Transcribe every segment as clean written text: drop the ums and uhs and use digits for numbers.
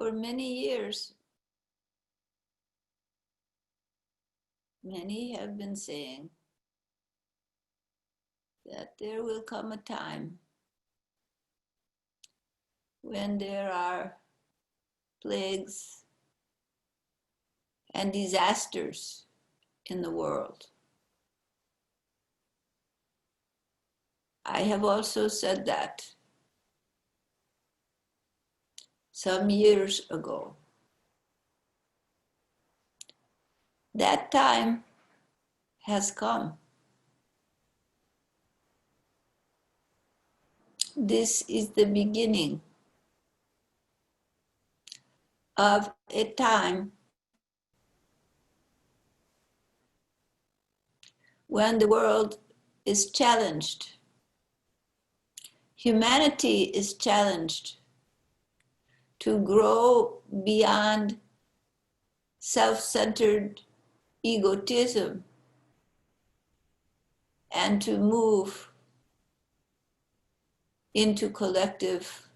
For many years, many have been saying that there will come a time when there are plagues and disasters in the world. I have also said that some years ago. That time has come. This is the beginning of a time when the world is challenged. Humanity is challenged to grow beyond self-centered egotism and to move into collective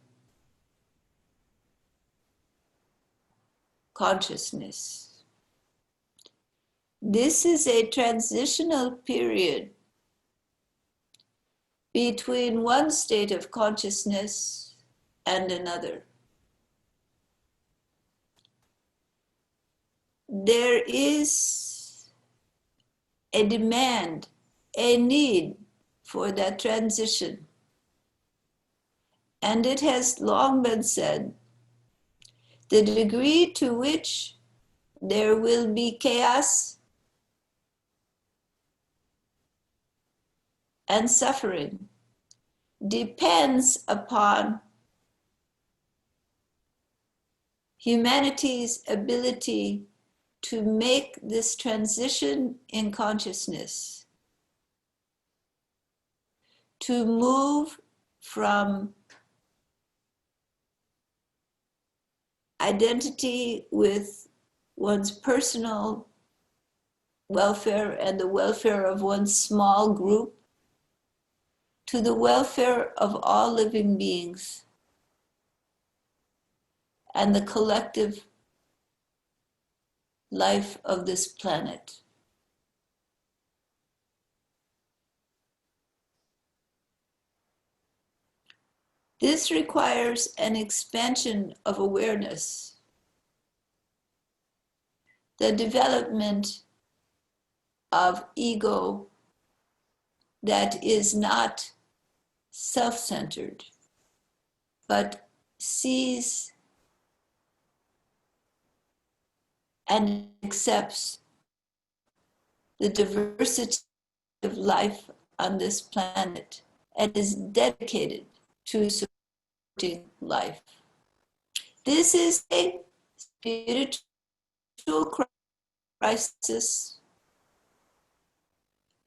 consciousness. This is a transitional period between one state of consciousness and another. There is a demand, a need for that transition. And it has long been said, the degree to which there will be chaos and suffering depends upon humanity's ability to make this transition in consciousness, to move from identity with one's personal welfare and the welfare of one's small group to the welfare of all living beings and the collective life of this planet. This requires an expansion of awareness, the development of ego that is not self-centered, but sees and accepts the diversity of life on this planet and is dedicated to supporting life. This is a spiritual crisis.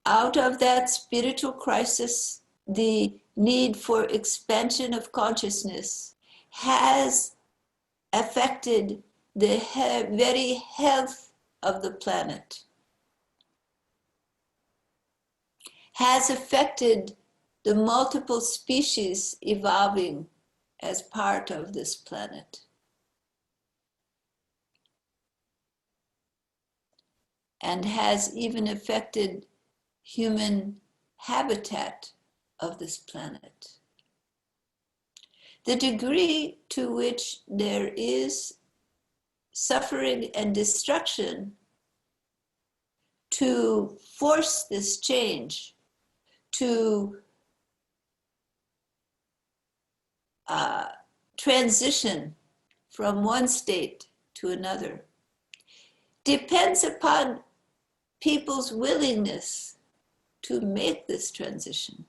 Out of that spiritual crisis, the need for expansion of consciousness has affected the very health of the planet, has affected the multiple species evolving as part of this planet. And has even affected human habitat of this planet. The degree to which there is suffering and destruction to force this change, to transition from one state to another, depends upon people's willingness to make this transition.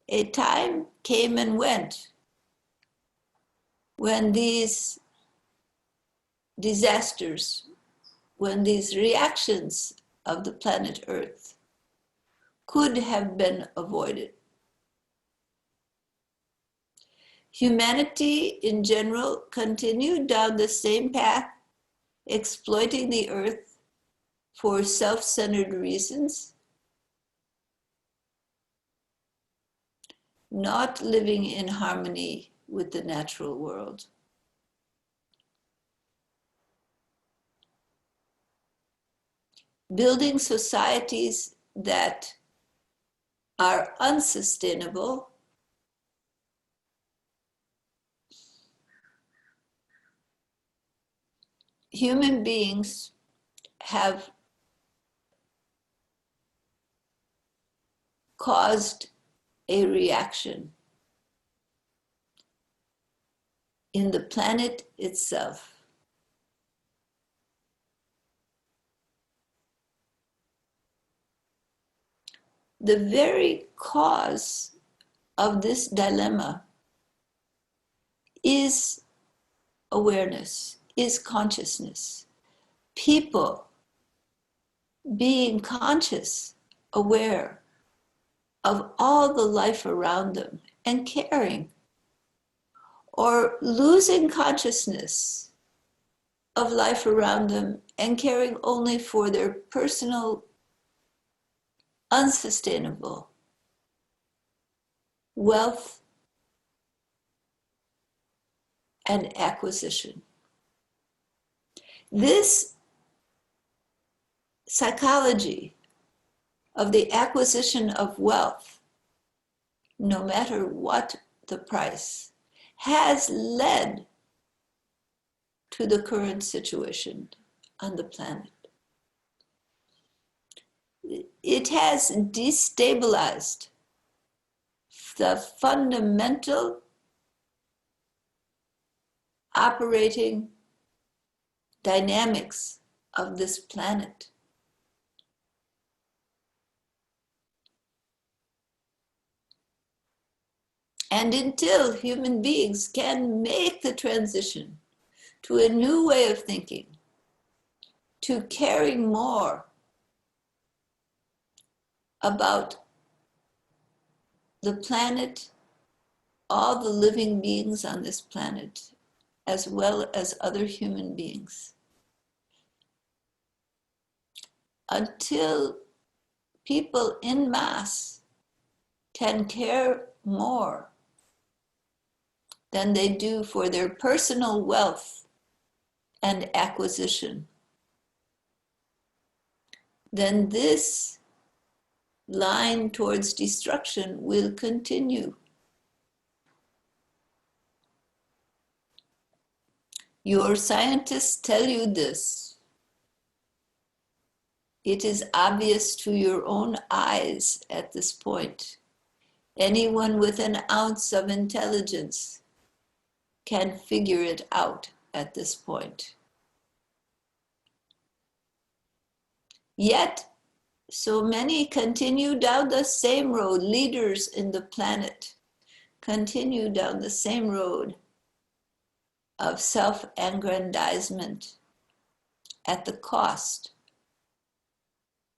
A time came and went when these disasters, when these reactions of the planet Earth could have been avoided. Humanity in general continued down the same path, exploiting the earth for self-centered reasons, not living in harmony with the natural world. Building societies that are unsustainable human beings have caused a reaction in the planet itself. The very cause of this dilemma is awareness, is consciousness. People being conscious, aware of all the life around them and caring, or losing consciousness of life around them and caring only for their personal, unsustainable wealth and acquisition. This psychology of the acquisition of wealth, no matter what the price, has led to the current situation on the planet. It has destabilized the fundamental operating dynamics of this planet. And until human beings can make the transition to a new way of thinking, to caring more about the planet, all the living beings on this planet, as well as other human beings, until people en masse can care more than they do for their personal wealth and acquisition, then this line towards destruction will continue. Your scientists tell you this. It is obvious to your own eyes at this point. Anyone with an ounce of intelligence can figure it out at this point. Yet, so many continue down the same road. Leaders in the planet continue down the same road of self-aggrandizement at the cost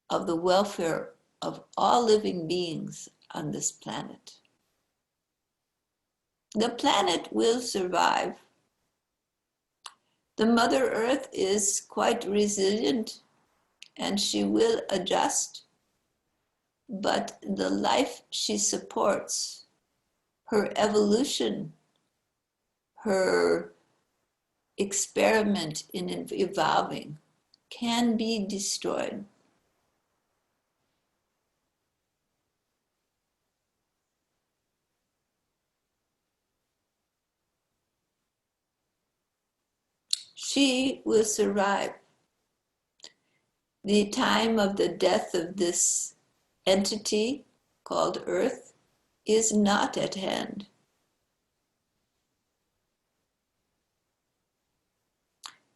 of the welfare of all living beings on this planet. The planet will survive. The Mother Earth is quite resilient and she will adjust, but the life she supports, her evolution, her experiment in evolving, can be destroyed. She will survive. The time of the death of this entity called Earth is not at hand.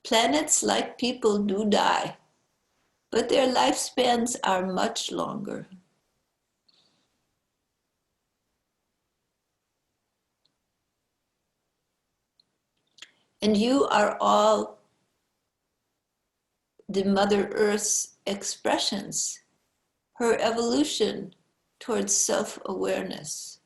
Planets, like people, do die, but their lifespans are much longer. And you are all the Mother Earth's expressions, her evolution towards self-awareness.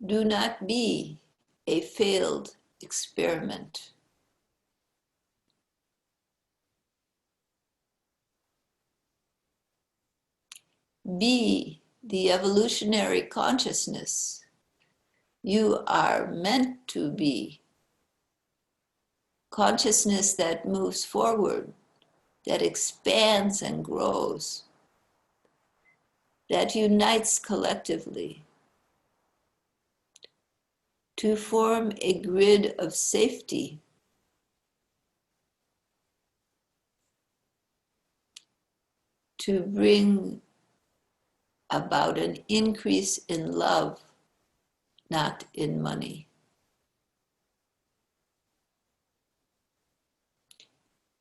Do not be a failed experiment. Be the evolutionary consciousness you are meant to be. Consciousness that moves forward, that expands and grows, that unites collectively to form a grid of safety, to bring about an increase in love, not in money.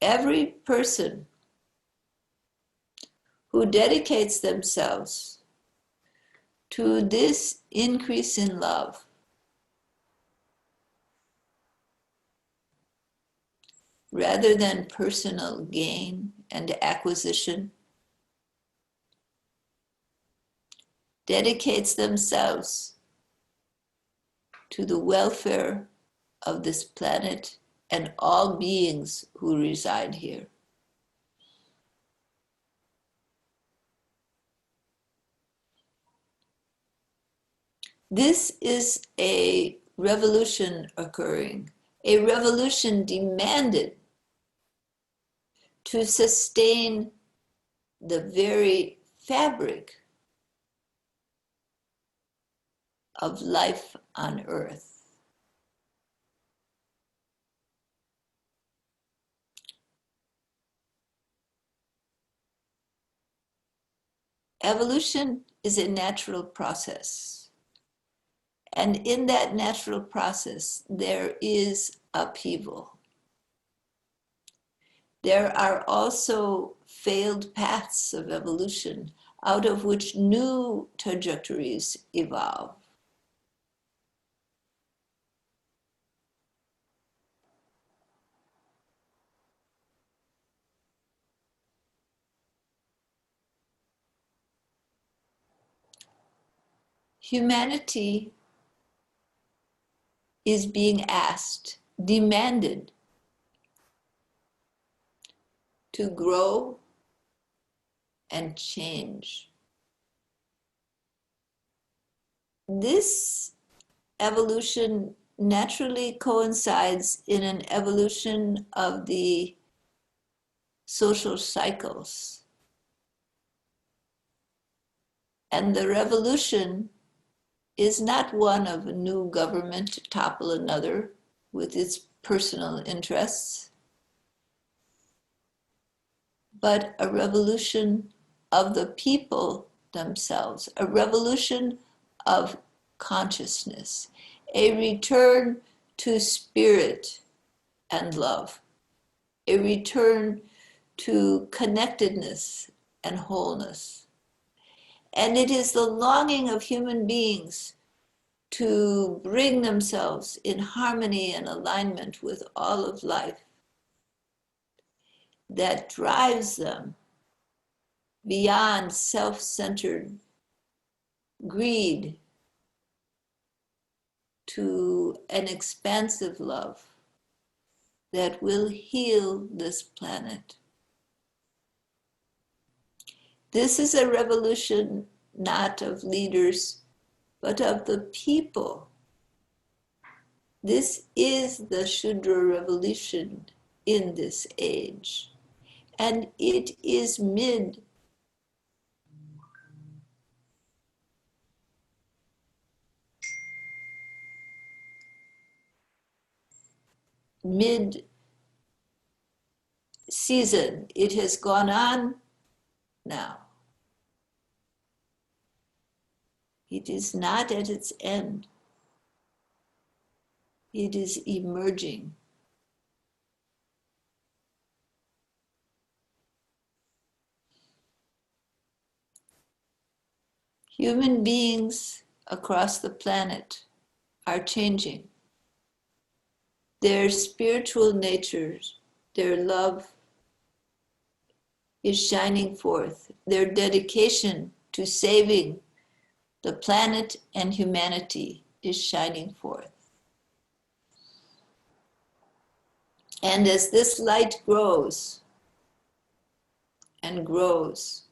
Every person who dedicates themselves to this increase in love rather than personal gain and acquisition, dedicates themselves to the welfare of this planet and all beings who reside here. This is a revolution occurring, a revolution demanded to sustain the very fabric of life on Earth. Evolution is a natural process. And in that natural process, there is upheaval. There are also failed paths of evolution out of which new trajectories evolve. Humanity is being asked, demanded to grow and change. This evolution naturally coincides in an evolution of the social cycles. And the revolution is not one of a new government to topple another with its personal interests, but a revolution of the people themselves, a revolution of consciousness, a return to spirit and love, a return to connectedness and wholeness. And it is the longing of human beings to bring themselves in harmony and alignment with all of life that drives them beyond self-centered greed to an expansive love that will heal this planet. This is a revolution not of leaders, but of the people. This is the Shudra revolution in this age. And it is mid-season. It has gone on now. It is not at its end. It is emerging. Human beings across the planet are changing. Their spiritual natures, their love is shining forth. Their dedication to saving the planet and humanity is shining forth. And as this light grows and grows,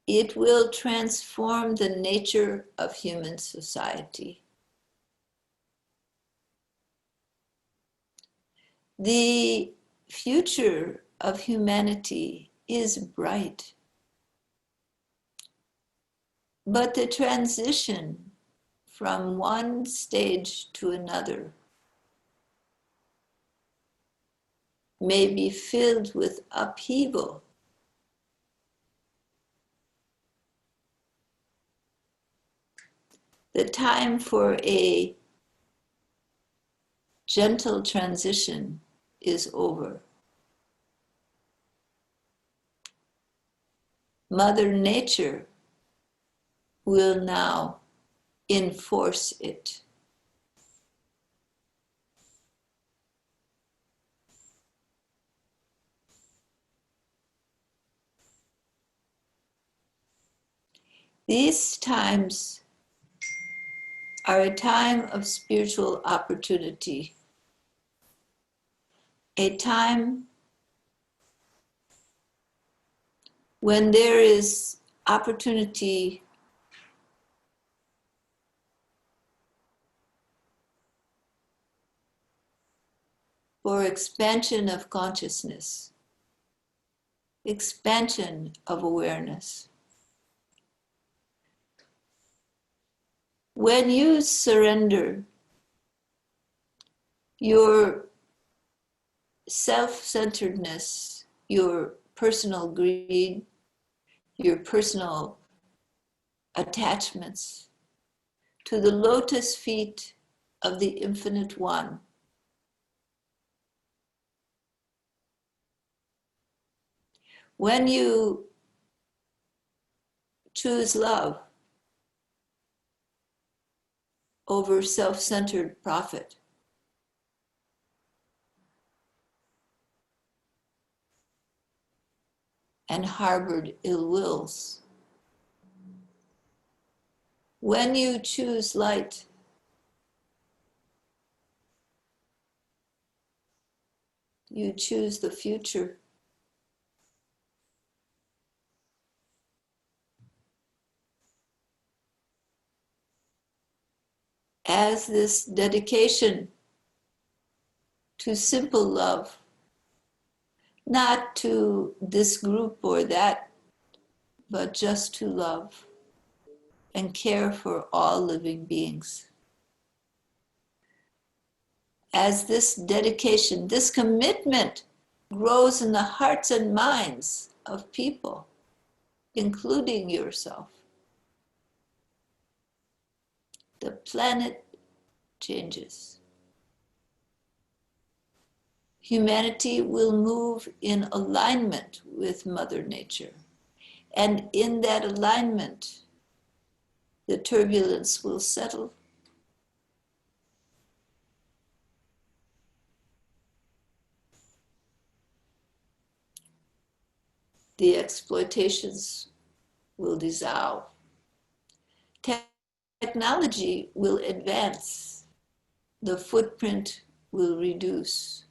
it will transform the nature of human society. The future of humanity is bright, but the transition from one stage to another may be filled with upheaval. The time for a gentle transition is over. Mother Nature will now enforce it. These times are a time of spiritual opportunity, a time when there is opportunity for expansion of consciousness, expansion of awareness. When you surrender your self-centeredness, your personal greed, your personal attachments to the lotus feet of the Infinite One, when you choose love over self-centered profit, and harbored ill wills, when you choose light, you choose the future. As this dedication to simple love, not to this group or that, but just to love and care for all living beings. As this dedication, this commitment grows in the hearts and minds of people, including yourself, the planet changes. Humanity will move in alignment with Mother Nature. And in that alignment, the turbulence will settle. The exploitations will dissolve. Technology will advance. The footprint will reduce.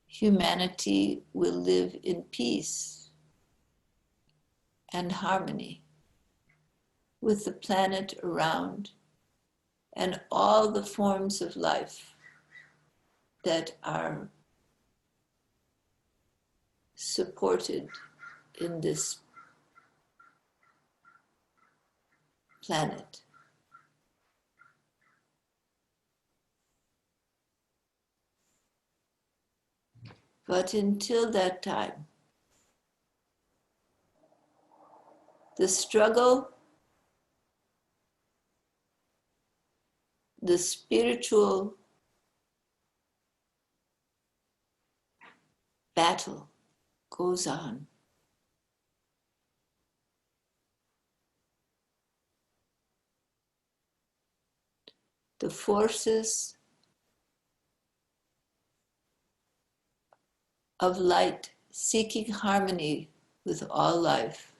Humanity will live in peace and harmony with the planet around and all the forms of life that are supported in this planet. But until that time, the struggle, the spiritual battle goes on. The forces of light seeking harmony with all life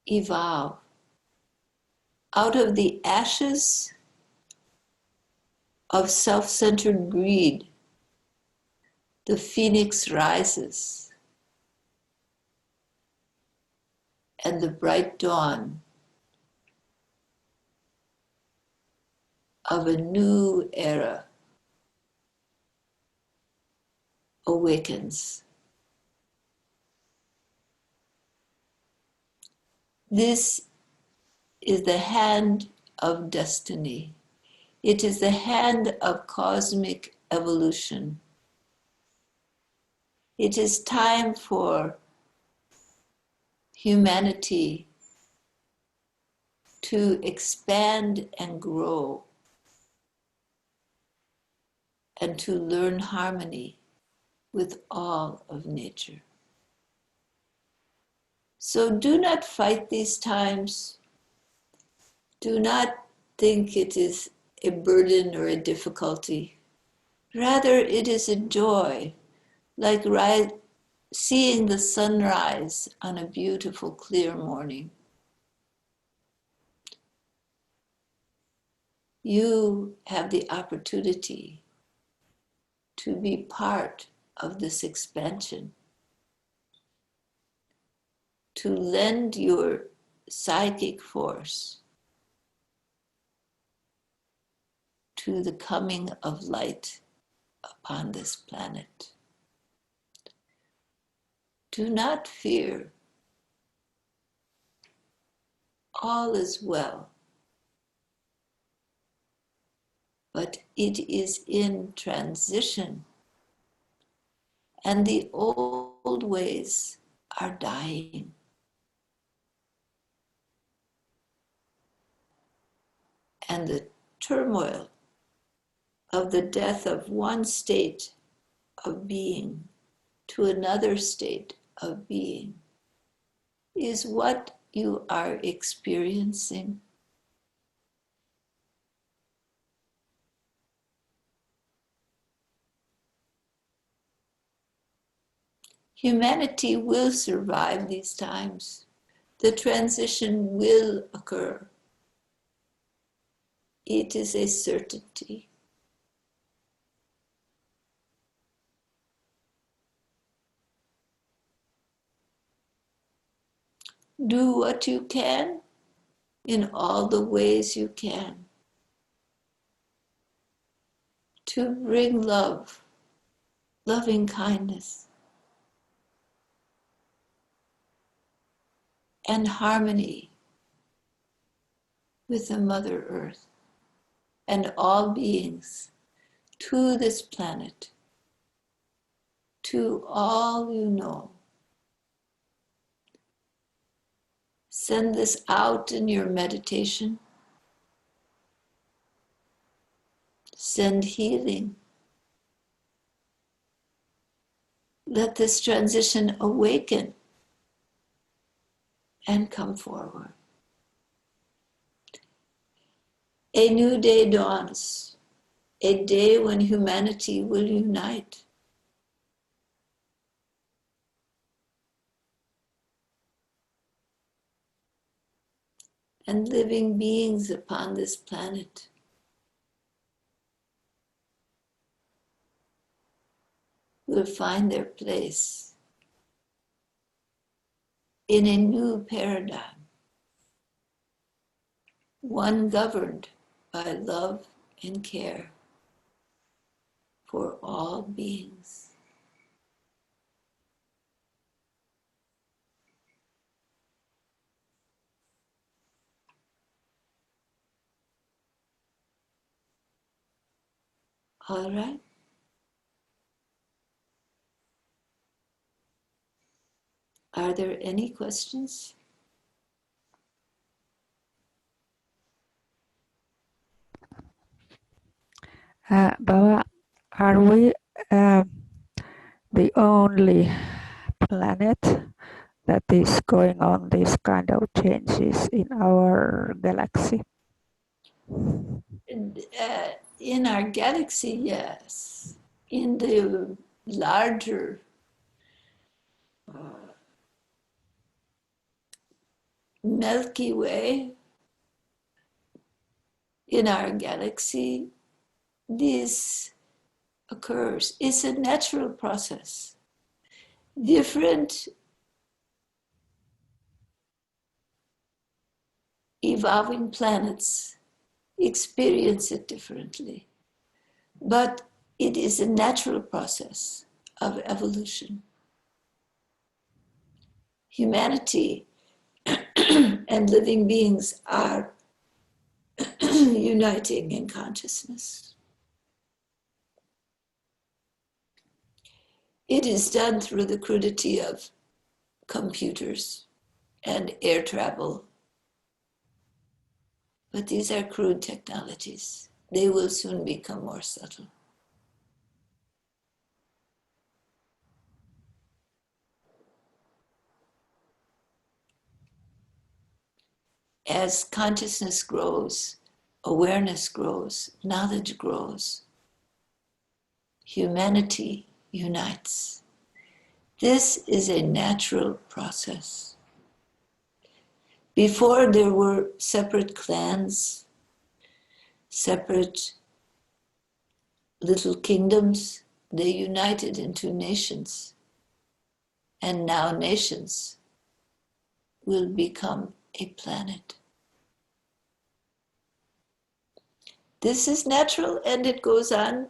evolve out of the ashes of self-centered greed, the phoenix rises, and the bright dawn of a new era awakens. This is the hand of destiny. It is the hand of cosmic evolution. It is time for humanity to expand and grow and to learn harmony with all of nature. So do not fight these times. Do not think it is a burden or a difficulty. Rather, it is a joy, like seeing the sunrise on a beautiful, clear morning. You have the opportunity to be part of this expansion, to lend your psychic force to the coming of light upon this planet. Do not fear. All is well. But it is in transition, and the old ways are dying. And the turmoil of the death of one state of being to another state of being is what you are experiencing. Humanity will survive these times. The transition will occur. It is a certainty. Do what you can in all the ways you can to bring love, loving kindness, and harmony with the Mother Earth and all beings to this planet, to all you know. Send this out in your meditation. Send healing. Let this transition awaken and come forward. A new day dawns, a day when humanity will unite. And living beings upon this planet will find their place in a new paradigm, one governed by love and care for all beings. All right? Are there any questions? Baba, are we the only planet that is going on these kind of changes in our galaxy? In our galaxy, yes. In the larger Milky Way, in our galaxy, this occurs. It's a natural process. Different evolving planets experience it differently, but it is a natural process of evolution. Humanity and living beings are uniting in consciousness. It is done through the crudity of computers and air travel. But these are crude technologies. They will soon become more subtle. As consciousness grows, awareness grows, knowledge grows, humanity unites. This is a natural process. Before there were separate clans, separate little kingdoms, they united into nations. And now nations will become a planet. This is natural, and it goes on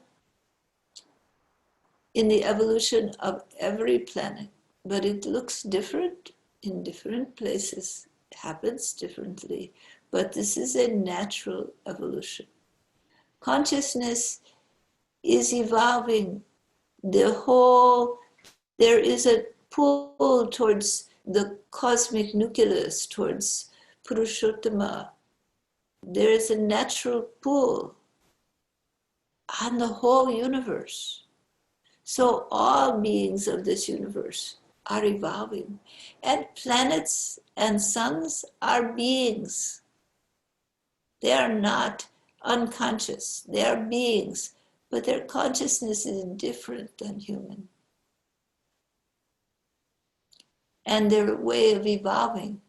in the evolution of every planet, but it looks different in different places, it happens differently, but this is a natural evolution. Consciousness is evolving. There is a pull towards the cosmic nucleus, towards Purushottama. There is a natural pull on the whole universe. So all beings of this universe are evolving. And planets and suns are beings. They are not unconscious. They are beings, but their consciousness is different than human. And their way of evolving.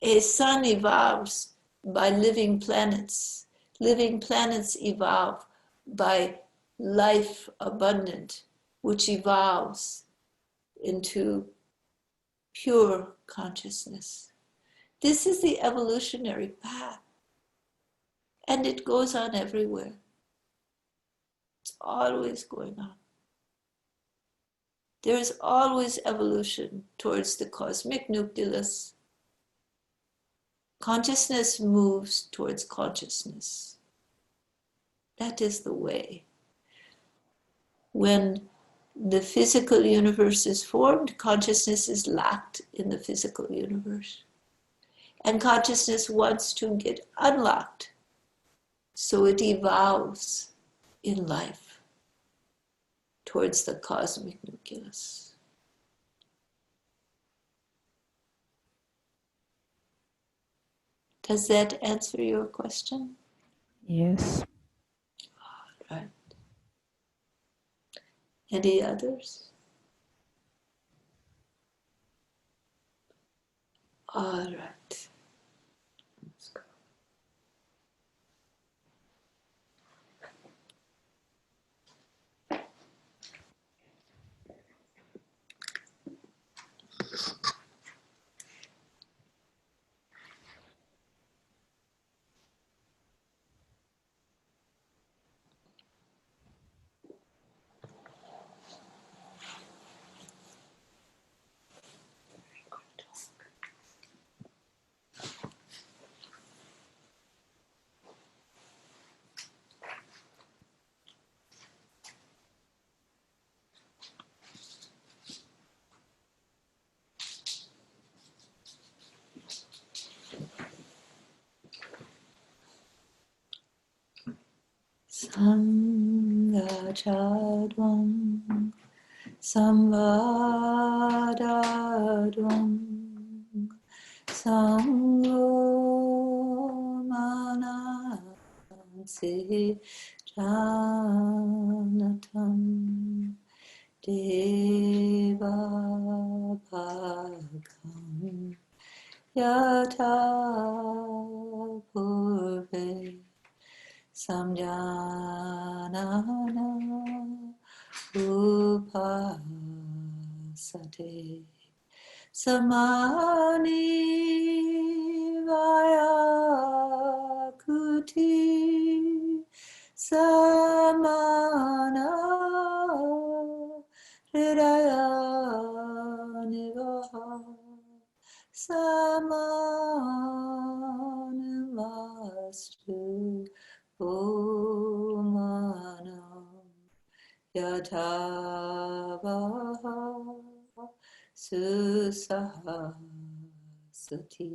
A sun evolves by living planets. Living planets evolve by life abundant, which evolves into pure consciousness. This is the evolutionary path, and it goes on everywhere. It's always going on. There is always evolution towards the cosmic nucleus. Consciousness moves towards consciousness. That is the way. When the physical universe is formed, consciousness is locked in the physical universe. And consciousness wants to get unlocked. So it evolves in life towards the cosmic nucleus. Does that answer your question? Yes. All right. Any others? All right. Let's go. Sangachadvam samvadadvam sangho manase janatam deva bhagam yata purve samjnana upasate samani vayakuti samana hridaya nivaha samanamastu omanam yatavaha susahasati.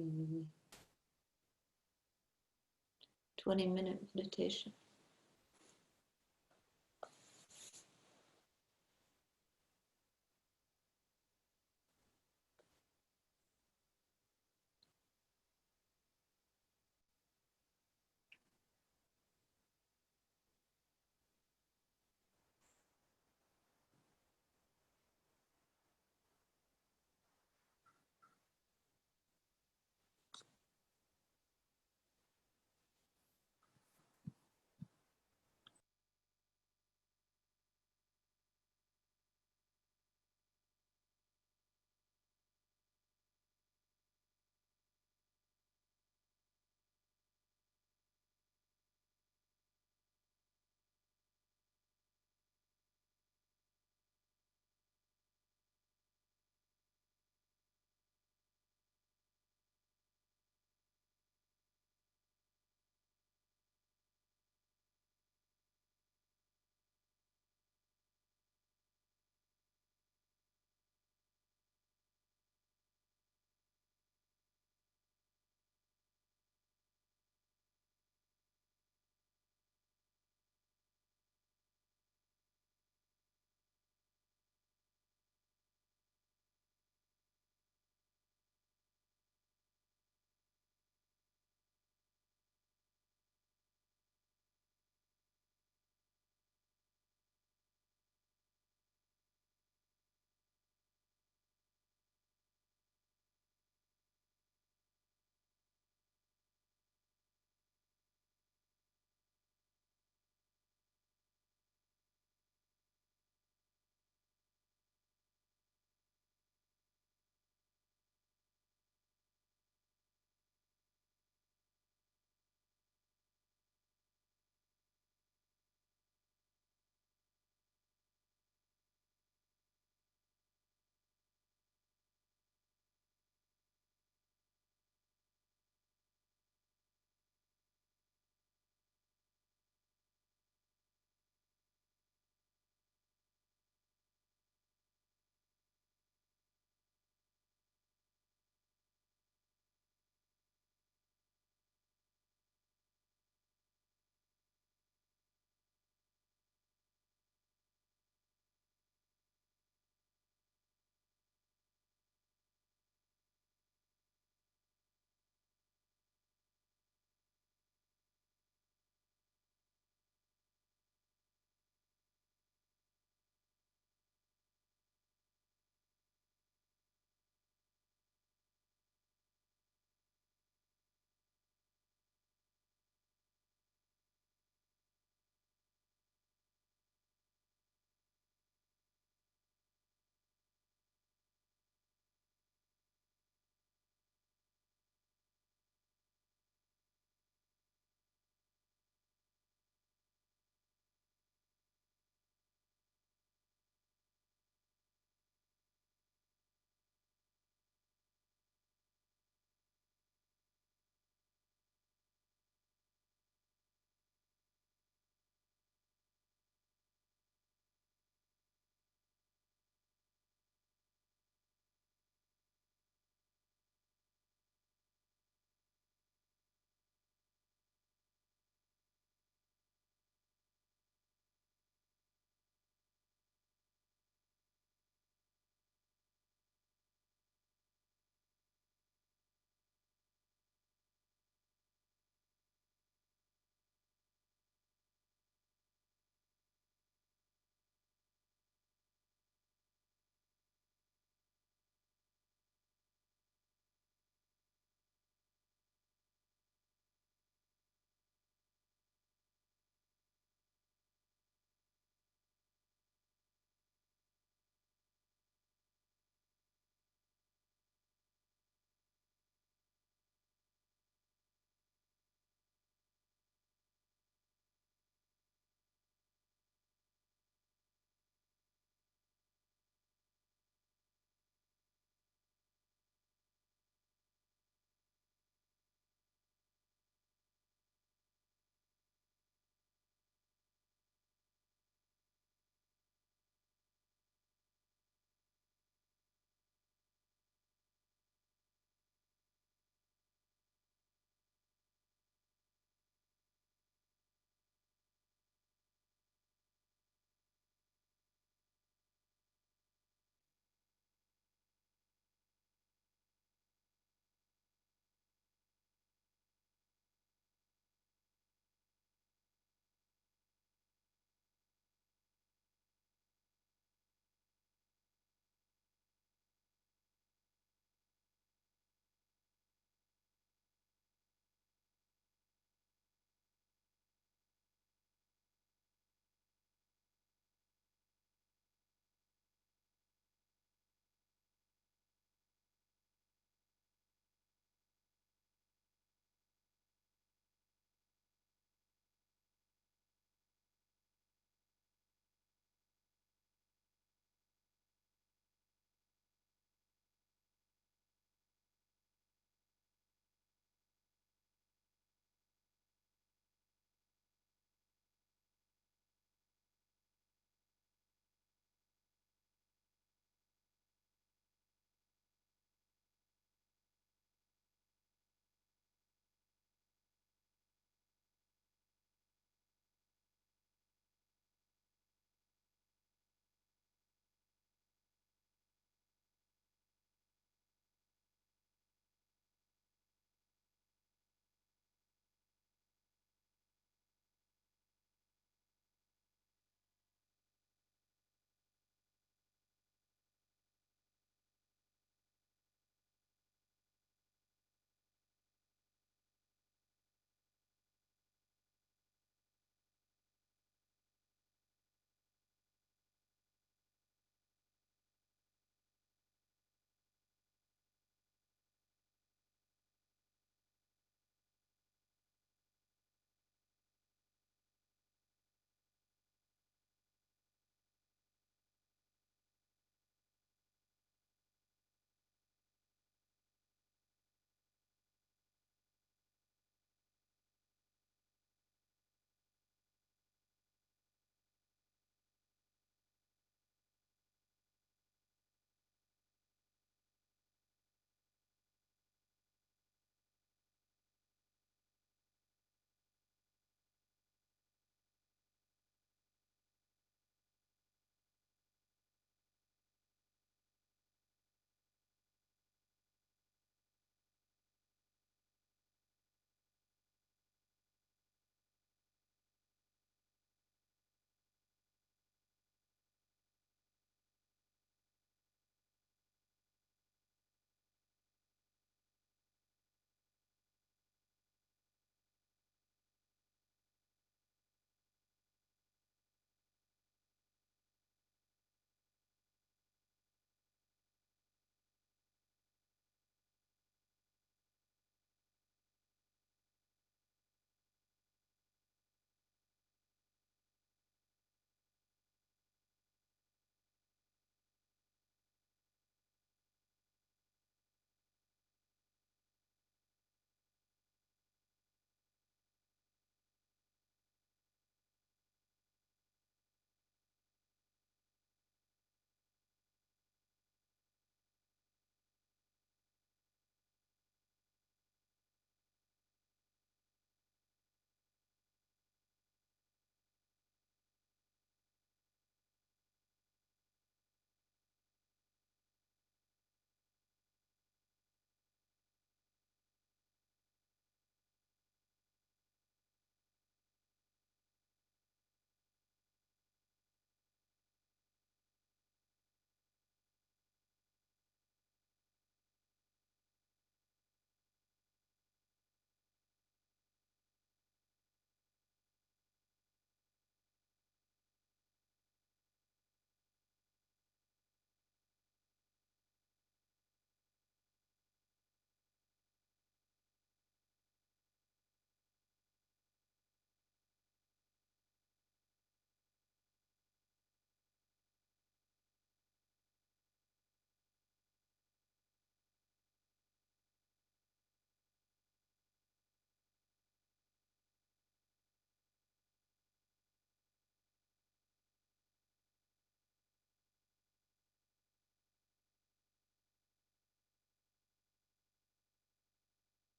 20-minute meditation.